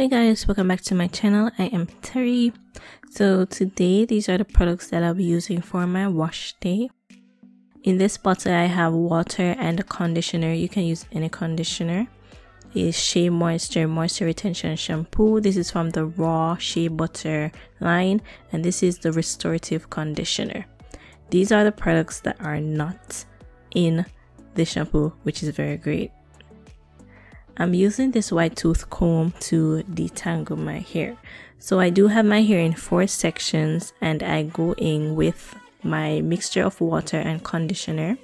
Hi guys, welcome back to my channel. I am Terry. So today these are the products that I'll be using for my wash day. In this bottle I have water and a conditioner. You can use any conditioner. Is Shea Moisture Retention Shampoo. This is from the Raw Shea Butter line, and this is the Restorative Conditioner. These are the products that are not in the shampoo, which is very great. I'm using this white tooth comb to detangle my hair. So I do have my hair in 4 sections, and I go in with my mixture of water and conditioner,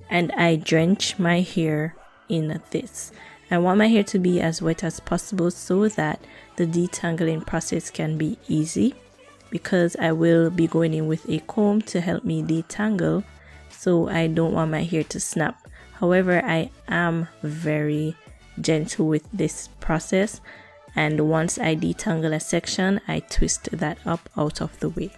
and I drench my hair in this. I want my hair to be as wet as possible so that the detangling process can be easy, because I will be going in with a comb to help me detangle, so I don't want my hair to snap. However, I am very gentle with this process, and once I detangle a section, I twist that up out of the way.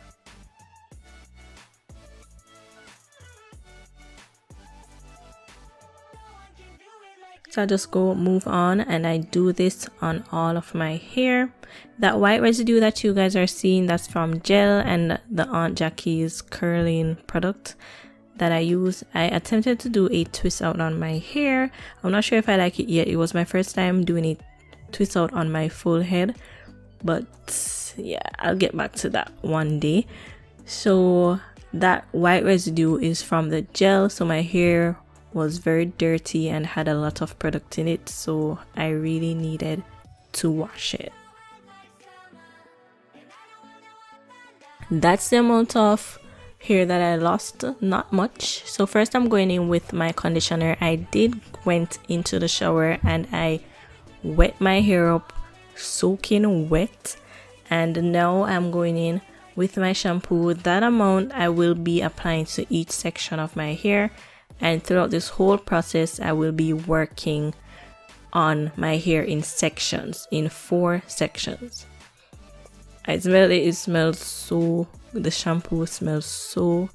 So I just move on, and I do this on all of my hair. That white residue that you guys are seeing, that's from gel and the Aunt Jackie's curling product that I use. I attempted to do a twist out on my hair. I'm not sure if I like it yet. It was my first time doing a twist out on my full head, but yeah, I'll get back to that one day. So that white residue is from the gel, so my hair was very dirty and had a lot of product in it, so I really needed to wash it. That's the amount of hair that I lost, not much. So first I'm going in with my conditioner. I went into the shower and I wet my hair up, soaking wet, and now I'm going in with my shampoo. That amount I will be applying to each section of my hair, and throughout this whole process I will be working on my hair in sections, in 4 sections. I smell it. It smells so, the shampoo smells so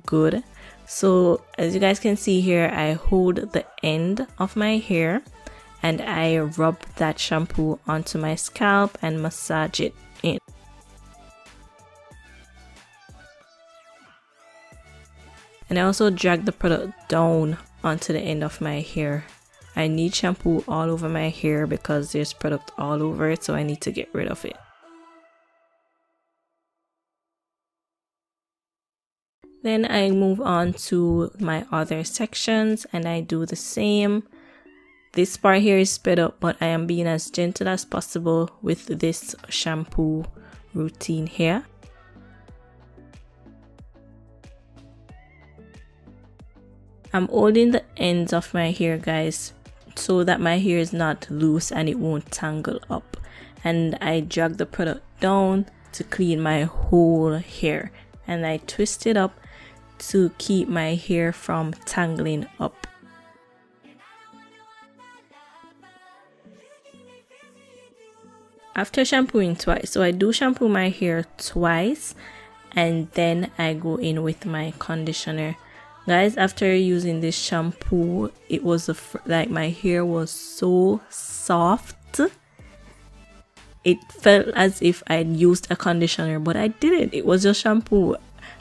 good. So as you guys can see here, I hold the end of my hair and I rub that shampoo onto my scalp and massage it in. And I also drag the product down onto the end of my hair. I need shampoo all over my hair because there's product all over it, so I need to get rid of it. Then I move on to my other sections and I do the same. This part here is sped up, but I am being as gentle as possible with this shampoo routine here. I'm holding the ends of my hair, guys, so that my hair is not loose and it won't tangle up. And I drag the product down to clean my whole hair, and I twist it up to keep my hair from tangling up. After shampooing twice, so I do shampoo my hair twice and then I go in with my conditioner. Guys, after using this shampoo, it was like my hair was so soft. It felt as if I'd used a conditioner, but I didn't. It was just shampoo.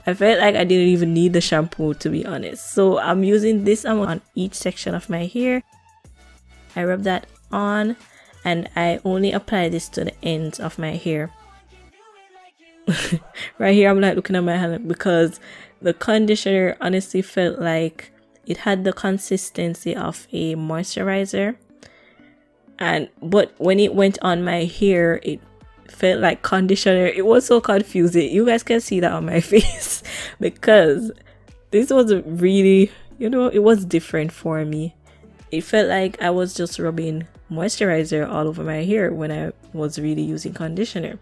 I felt like I didn't even need the shampoo, to be honest. So I'm using this amount on each section of my hair. I rub that on, and I only apply this to the ends of my hair. Right here I'm like looking at my hand because the conditioner honestly felt like it had the consistency of a moisturizer, but when it went on my hair it felt like conditioner. It was so confusing. You guys can see that on my face because this was really, it was different for me. It felt like I was just rubbing moisturizer all over my hair when I was really using conditioner.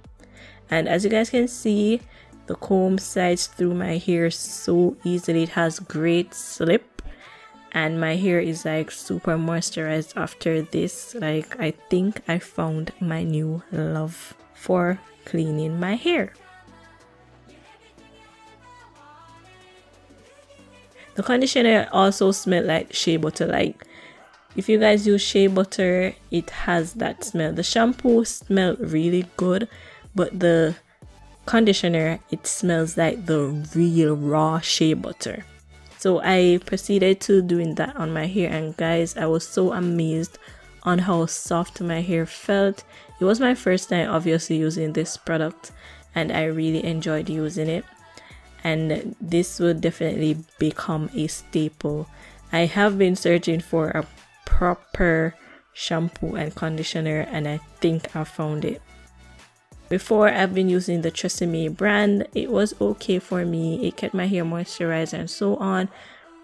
And as you guys can see, the comb slides through my hair so easily. It has great slip, and my hair is like super moisturized after this. Like, I think I found my new love for cleaning my hair. The conditioner also smelled like shea butter. Like, If you guys use shea butter, it has that smell. The shampoo smelled really good, but the conditioner, it smells like the real raw shea butter. So I proceeded to doing that on my hair, and guys, I was so amazed on how soft my hair felt. It was my first time obviously using this product, and I really enjoyed using it, and this will definitely become a staple. I have been searching for a proper shampoo and conditioner, and I think I found it. Before, I've been using the Tresemme brand. It was okay for me. It kept my hair moisturized and so on.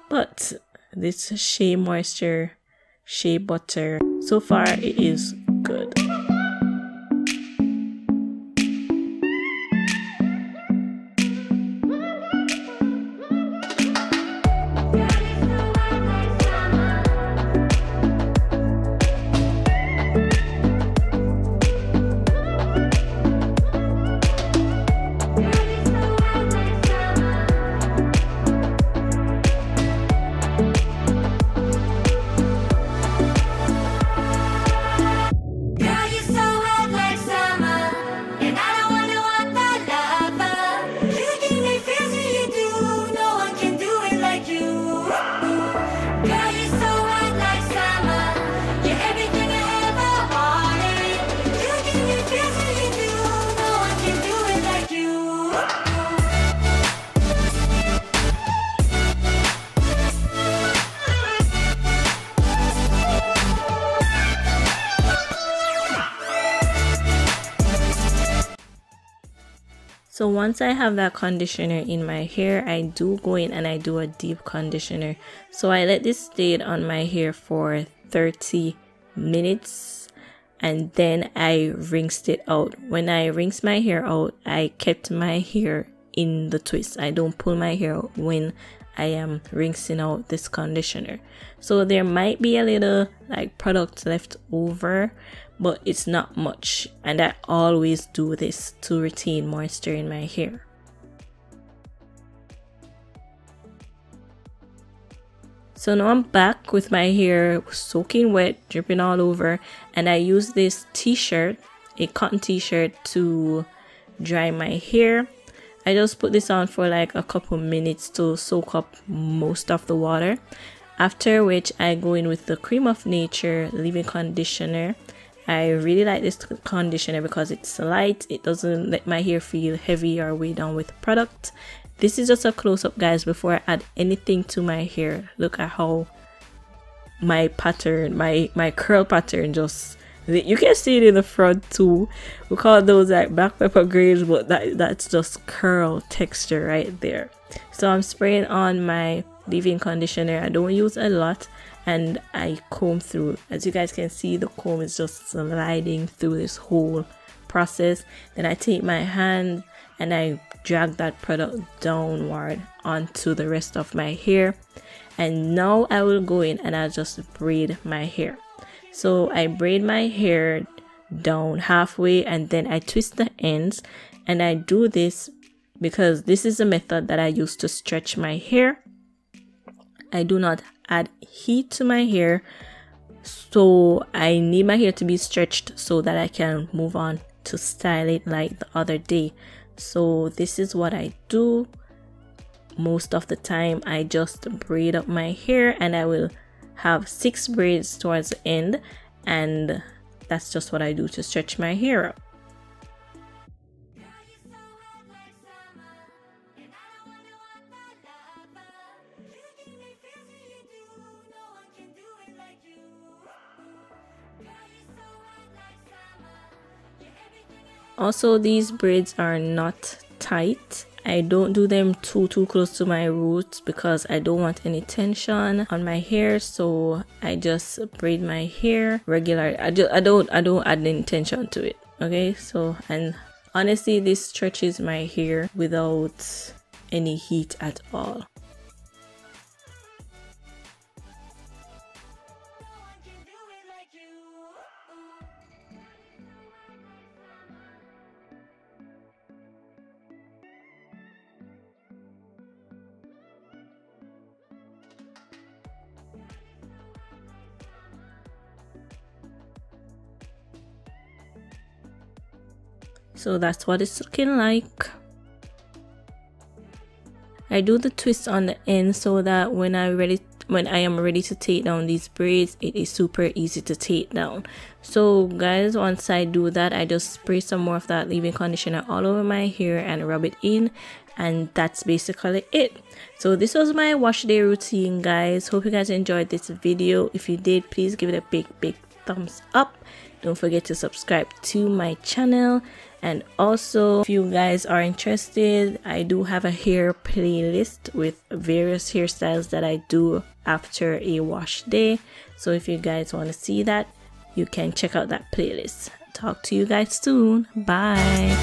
But this Shea Moisture, Shea Butter, so far it is good. So once I have that conditioner in my hair, I do go in and I do a deep conditioner. So I let this stay on my hair for 30 minutes and then I rinsed it out. When I rinsed my hair out, I kept my hair in the twist. I don't pull my hair out when I am rinsing out this conditioner. So there might be a little like product left over, but it's not much, and I always do this to retain moisture in my hair. So now I'm back with my hair soaking wet, dripping all over, and I use this t-shirt, a cotton t-shirt, to dry my hair. I just put this on for like a couple minutes to soak up most of the water, after which I go in with the Creme of Nature leave-in conditioner. I really like this conditioner because it's light. It doesn't let my hair feel heavy or weighed down with product. This is just a close-up, guys, before I add anything to my hair. Look at how my pattern, my curl pattern, just, you can see it in the front too. We call those like black pepper grays, but that's just curl texture right there. So I'm spraying on my leave-in conditioner. I don't use a lot, and I comb through. As you guys can see, the comb is just sliding through this whole process. Then I take my hand and I drag that product downward onto the rest of my hair, and now I will go in and I'll just braid my hair. So I braid my hair down halfway and then I twist the ends, and I do this because this is a method that I use to stretch my hair. I do not add heat to my hair, so I need my hair to be stretched so that I can move on to style it like the other day. So this is what I do most of the time. I just braid up my hair, and I will have 6 braids towards the end, and that's just what I do to stretch my hair up. Also, these braids are not tight. I don't do them too close to my roots because I don't want any tension on my hair. So I just braid my hair regular. I don't add any tension to it. Okay, so, and honestly, this stretches my hair without any heat at all. So that's what it's looking like. I do the twist on the end so that when I am ready to take down these braids, it is super easy to take down. So guys, once I do that, I just spray some more of that leave-in conditioner all over my hair and rub it in, and that's basically it. So this was my wash day routine, guys. Hope you guys enjoyed this video. If you did, please give it a big thumbs up. Don't forget to subscribe to my channel. And also, if you guys are interested, I do have a hair playlist with various hairstyles that I do after a wash day. So if you guys want to see that, you can check out that playlist. Talk to you guys soon. Bye.